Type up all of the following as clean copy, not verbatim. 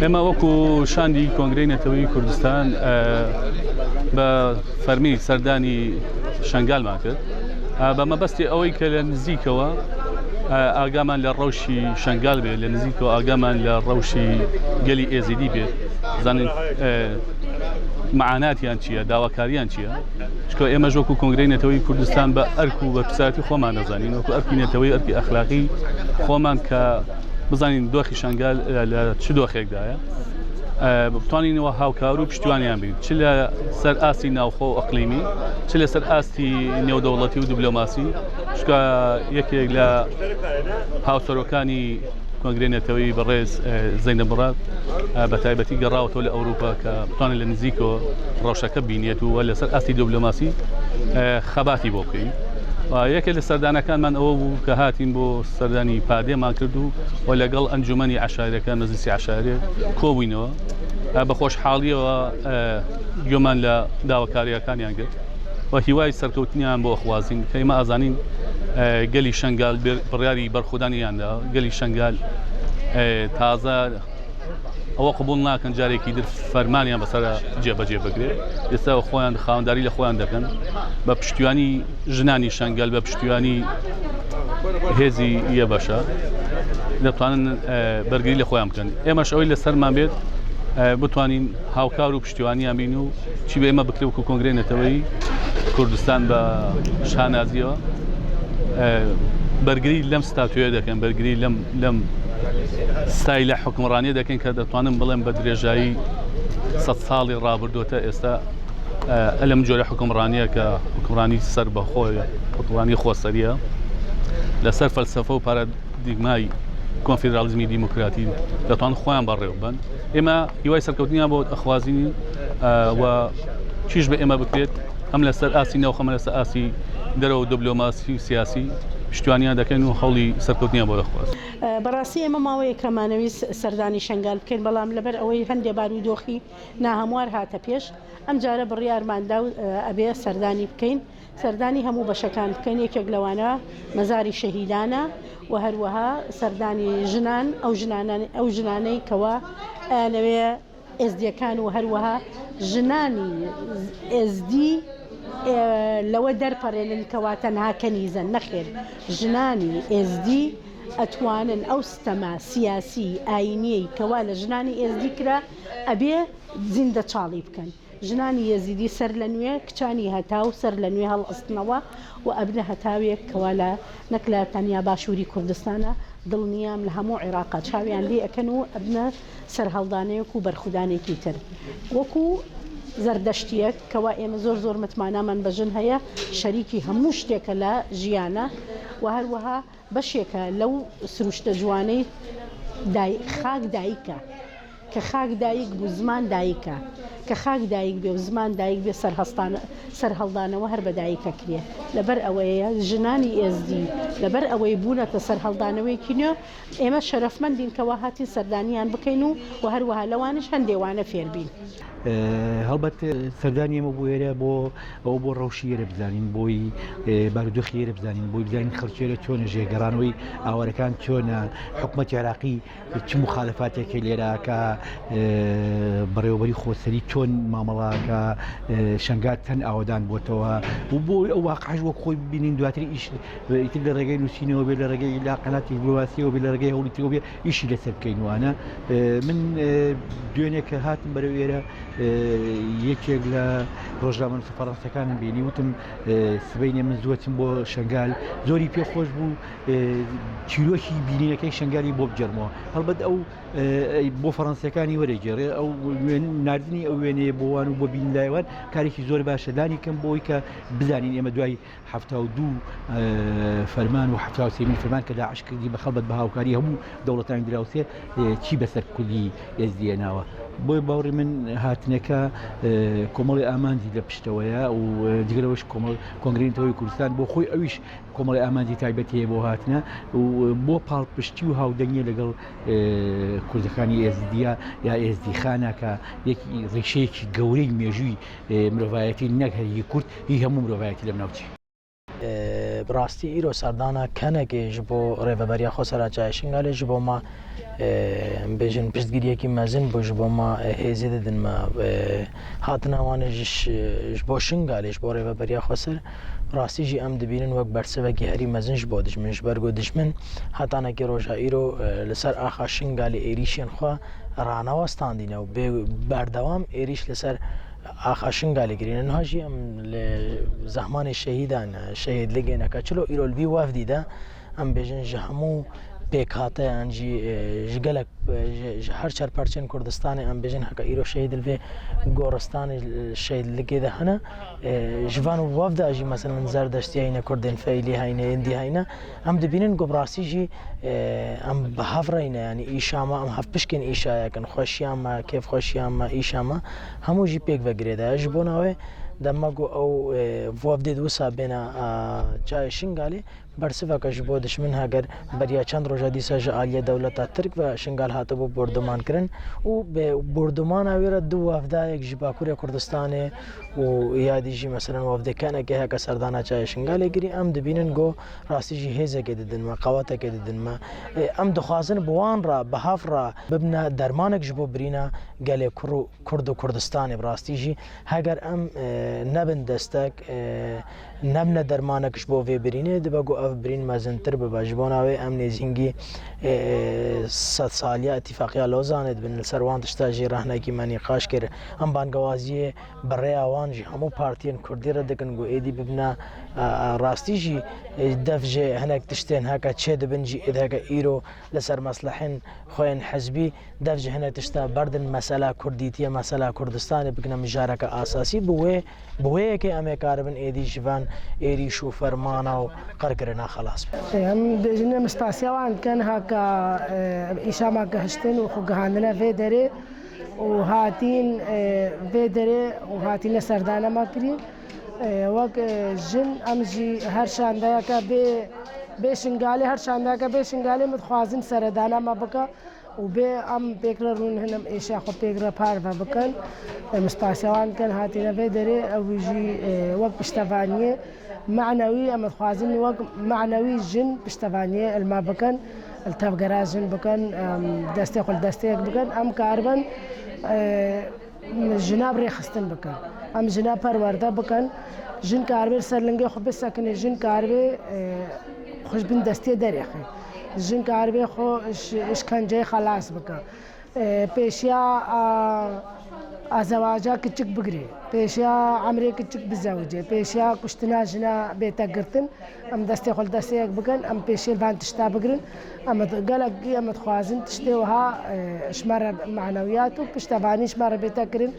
ئێمە وەکو شاندی کۆنگرەی نەتەوەیی کوردستان بە فەرمی سەردانی شنگالمان کرد بە مەبەستی ئەوەی کە لە نزیکەوە ئاگامان لە ڕەوشی شنگال بێت لە نزیکەوە ئاگامان لە ڕەوشی گەلی ئێزیدی بێت زانین معاناتیان چییە داواکاریان چییە چکە ئێمە وەکو کۆنگرەی نەتەوەی کوردستان بە ئەرک و بە پرسیارەتی خۆمان نەزانین وەکو ئەرکی نێتەوەی ئەرکی ئەخلاقی خۆمان کە بزانین دۆخی شنگال لە چ دۆخێکدایە بتوانینەوە هاوکار و پشتیوانیان بین چ لە سەر ئاستی ناوخۆ و ئەقلیمی چ لە سەر ئاستی نێودەوڵەتی و دیبلۆماسی چکە یەکێک لە هاوسەرۆکانی کۆنگرەی نەتەوەیی بەڕێز زەینەب موراد بە تایبەتی گەڕاوەتەوە لە ئەوروپا کە بتوانێت لە نزیکەوە ڕەوشەکە بینێت و لەسەر ئاستی دیبلۆماسی خەباتی بۆ بکەین یەکێک لە سەردانەکانمان ئەوە بوو کە هاتین بۆ سەردانی پادێمان کرد و لەگەڵ ئەنجومەنی عەشایرەکان مەجلیسی عەشایرێ کۆبووینەوە بە خۆشحاڵیەوە گوێمان لە داواکاریەکانیان کرد و هیوای سەرکەوتنیان بۆ ئەخوازین کە ئێمە ئازانین گەلی شنگال بڕیاری بەرخودانیاندا گەلی شنگال تازە ئەوە قبول ناکەن جارێکی در فەرمانیان بەسەر جێبەجێ بگرێت ئێستا خۆیان خاوەنداری لە خۆیان دەکەن بە پشتیوانی ژنانی شنگال بە پشتیوانی هێزی یەبەشە دەتوانن بەرگری لە خۆیان بکەن ئێمەش ئەوەی لەسەرمان بێت بتوانین هاوکار و پشتیوانیان بین و چی بە ئێمە بکرێ وەکو کۆنگرەی نەتەوەیی کوردستان بە شانازیەوە بەرگری لەم ستاتوێ دەکەن بەرگری لەم ستایلە حکومڕانیە دەکەن کە دەتوانن بڵێن بە درێژایی 100 ساڵی ڕابردووەتە ئێستا لەم جۆرە حکومڕانیە کە حکومڕانی سەر بەخۆی حکومڕانی خۆسەریە لەسەر فەلسەفە و پارادیگمای کۆنفیدرالیزمی دیموکراتی دەتوان خۆیان بەڕێوە بن ئێمە هیوای سەرکەوتنیان بۆ ئەخوازینی و چیش بە ئێمە بکرێت ئەم لەسەر ئاسی ناوخەمە لەسەر ئاسی دەرەوە دیبلۆماسی و سیاسی پشتیوانیان دەکەن و هەوڵی سەرکەوتنیان بۆ دەخواست بەڕاستی ئێمە ماوەیە کەمانەویست سەردانی شنگال بکەین بەڵام لەبەر ئەوەی هەندێک بارودۆخی ناهەموار هاتە پێش ئەم جارە بڕیارماندا و ئەبێ سەردانی بکەین سەردانی هەموو بەشەکان بکەین یەکێک لەوانە مەزاری شەهیدانە و هەروەها سەردانی ژنان ئەو ژنانەی کەوا ئەنەوێ ئێزدیەکان و هەروەها ژنانی ئێزدی لەوە دەرپەڕێنن کەوا تەنها کەنیزەن نەخێر ژنانی ئێزدی ئەتوانن ئەو ستەما سیاسی ئاینیەی کەوا لە ژنانی ئێزدی کرا ئەبێ زیندە چاڵی بکەن ژنانی یەزیدی سەر لە نوێ کچانی هەتاو سەر لە نوێ هەڵئەستنەوە و ئەبنە هەتاوێک کەوا لە نەک لە تەنیا باشووری کوردستانە دڵنیام لە هەموو عێراقا چاویان لێ ئەکەن و ئەبنە سەرهەڵدانەیەک و بەرخودانێکی تر وەکو زەردەشتیەک کەوا ئێمە زۆر متمانامان بەژن هەیە شەریکی هەموو شتێکە لە ژیانە و هەروەها بەشێکە لەو سروشتە جوانەی خاک دایکە کە خاک دایک بوو زمان دایکە کە خاک دایک بێ و زمان دایک بێ سەرهەڵدانەوە هەر بە دایکە کرێ لەبەر ئەوەیە ژنانی ئێزدی لەبەر ئەوەی بوونەتە سەرهەڵدانەوەیکی نوێ ئێمە شەرەفمەندین کەوا هاتین سەردانیان بکەین و هەروەها لەوانش هەندێوانە فێربین هەڵبەت سەردانی ئەمە بۆ ئێرە بۆ ڕەوشی ئێرە بزانین بۆی بارودۆخی ئێرە بزانین بۆی بزانین خەڵکێرە چۆنە ژێگەڕانەوەی ئاوارەکان چۆنە حکومەتی عێراقی چ مخالفاتێکی لێراکە بەڕێوەبەری خۆسەری چۆن مامەڵاکە شنگات چەند ئاوادان بۆتەوە و بۆ ئەو واقعش وەک خۆی ببینین دواتری ئیش ئیتر لە ڕێگەی نووسینەوە بێ لە ڕێگەی لاقەناتی دیبلۆماسیەوە بێ لە ڕێگەی هەوڵیتەوە بێ ئیشی لەسەر بکەین وانە من دوێنێ کە هاتم بەرەو ئێرە یەکێک لە ڕۆژنامە فەڕەنسیەکانم بینی وتم سبەینێ من زووەچم بۆ شنگال زۆری پێخۆش بوو چیرۆکی بینینەکەی شنگالی بۆ بجەرمەوە هەڵبەت ئەو بۆ فەڕەنسیەکانی وەرەگێڕێ ئەو نردنی ئەو وێنەیە بۆوان و بۆ بینلایوان کارێکی زۆر باشە لانی کەم بۆی کە بزانین ئێمە دوای 72 فەرمان و 73 فەرمان کە داعش کردی بە خەڵبەت بە هاوکاری هەموو دەوڵەتانی دراوسێ چی بەسەر کوردی ئێزدیێناوە بۆی باوەڕی من هاتنەکە کۆمەڵی ئامانجی لە پشتەوەیە و دیگەرەوەش کۆنگرەی نەتەوەیی کوردستان بۆ خۆی ئەویش کۆمەڵی ئامانجی تایبەتەیە بۆ هاتنە و بۆ پاڵپشتی و هاودەنگی لەگەڵ کوردەکانی ئێزدیە یا ئێزدیخانە کە یەکی ڕیشەیەکی گەورەی مێژووی مرۆڤایەتی نەک هەریە کورد هی هەموو مرۆڤایەتی لەم ناوچێ براستی ایرو سردانا کنه که جبو ریوبریا خو سر چایشنگاله جبو ما بیشن پشتگیری کی مزن بو جبو ما هزید دن ما هاتنا وانش جبو شنگاله جبو ریوبریا خو سر راستی جی ام دبینن وک برسه و گهری مزن جبو دشمنش برگو دشمن هاتانا کی روجا ایرو لسر آخا شنگاله ایریشن خو رانا واستاندینه و بردوام ایریش لسر آخاشن گالی گرین نهاجی ام زمان شهیدان شهید لگینا که چلو ایرول بی وافدی ده ام بیشن جهمو پیکاته انجی جگلک هر چهار پرچین کردستان ام بیشن هک ایرو شهید الوی گورستان شهید لگی ده هنه جوان وافد اجی مثلا زردشتی هینه کردن فعلی هینه اندی هینه ام دبینن گبراسی جی ام بهافرینه یعنی ایشاما ام هف پشکن ایشا کن خوشیام کیف خوشیام ایشاما همو جی پیک وگریده اجبوناوه دماغو او وافد دوسا بنا جای شنگالی برسه کش بود دشمن هاگر بریا چند روزا دیسا جالیه دولت ترک و شنگال هاتو بو بردمان کرن و به بردمان اویر دو وافدا یک جباکوری کردستان و یادی جی مثلا وافد کنه که هک سردانا جای شنگال گیری ام دبینن گو راستی جی هزه که ددن ما قواته که ددن ما ام دخوازن بوان را بهاف را ببنا درمانک جبو برینا گله کرد و کردستان براستی جی هاگر ام نبن دستک نبنا درمانکش بو وی برینه دبگو اف برین مازنتر به باجبوناوی ام نزینگی 100 سالیه اتفاقیه لوزاند بن سروان تشتاجی راهنگی منی قاش کر ام بانگوازی برای اوان جی همو پارتین کردی را دکن گو ایدی ببنا راستی جی دفجه هناك تشتين هكا تشد بنجي اذا هكا ايرو لسر مصلحين خوين حزبي دفجه هنا تشتا بردن مساله كرديتيه مساله كردستان بكنا مشاركه اساسي بوي كي امي كاربن ايدي جفان ايري شو فرمانا وقرقرنا خلاص هم بجنا مستاسيوان كان هكا ايشاما كهشتن وخغاندنا فيدري وهاتين فيدري وهاتين سردانا ماكري وق جن امجي هر شاندايا کا بي شنگالي هر شاندايا کا بي شنگالي متخوازن سردانا ما بكا وبي ام بيكرون هنم ايشا خو بيكرا بار بكن مستاسيوان كان هاتينا فيدري او يجي وق بشتفانيه معنوي ام متخوازن وق معنوي جن بشتفانيه الما بكن التفقراجن بكن دستي قل دستي بكن ام كاربن جناب ريخستن بكن ام جناب پرورده بکن جن کاربر سرلنگه خو بسکنه جن کاربر خوش بین دستی دریخه جن کاربر خو اشکنجه خلاص بکن پیشیا ازواجا کچک بگری پیشیا عمری کچک بزوجه پیشیا کشتنا جنا بیتا گرتن ام دستی خل دستی یک بکن ام پیشی البان تشتا بگرن ام قلق ام تخوازن تشتی وها شمار معنویاتو پشتوانی شمار بیتا کرن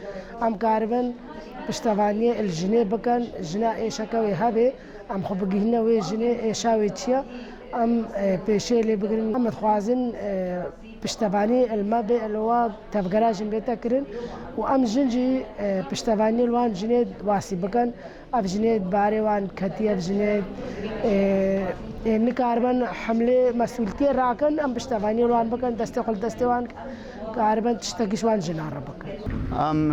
ام کاربن پشتوانی الجنه بکن جنا ایشکوی هبه ام خو بگیهنه وی جنه ایشاوی چیا ام پیشی لی بگرن ام تخوازن پشتوانی الماء الوا تفقراجن بيتا كرن وام جنجي پشتوانی الوان جنيد واسي بكن اف جنيد باري وان كتي اف جنيد نكاربن حمله مسؤوليتي راكن ام پشتوانی الوان بكن دستقل دستوان كاربن تشتكش وان جنار بكن ام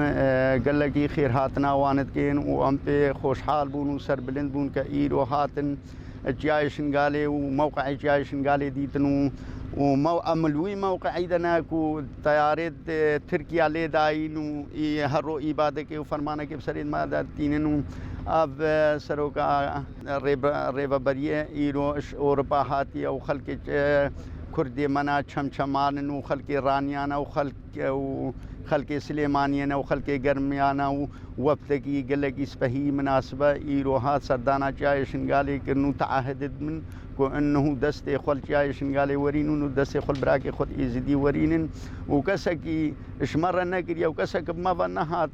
قال لك خير هاتنا واند كين وام بي خوشحال بون وسر بلند بون كايد وهاتن جاي شنغالي وموقع جاي شنغالي ديتنو وملوي موقع عيدنا كو طيارات تركيا لي داينو هرو إبادة كي وفرمانا كي بسريد ما داتينو اب سروكا ريبا بريه ايرو اوروبا هاتي او خلق كردي منا چمچمان وخلق رانيانا وخلق سليمانيانا وخلق گرميانا ووفتكي قلقي سبهي مناسبة ايرو هات سردانا جاي شنغالي كنو تعهدد من کو انه دسته خل جاي شنغالي ورينو دسته خل براكي خد ايزدي ورينن وكسكي اشمر نكري وكسك ما بنهات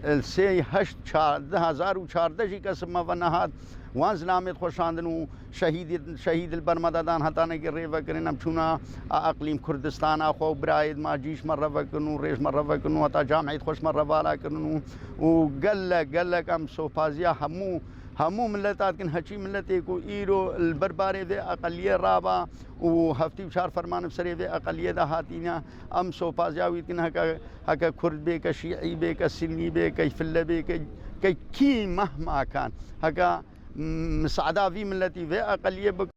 السي هشت 2014 کس ما بنهات وانز نامت خوشاندنو شهید البرمدادان هتانه کی ریوا کرن چونا اقلیم کردستان اخو براید ما جيش مره وکنو ريش مره وکنو تا جامعه خوش مره والا کنو وقال كم سوفازيا همو ملتات كن هشي ملتي كو ايرو البرباري ذي اقليه رابا وهفتي بشار فرمان بسري ذي اقليه ده هاتينا ام سوفازياوي كن هكا كرد بي كشيعي بي كسني بي كيفله بي كي مهما كان هكا مساعدة في ملتي في أقلية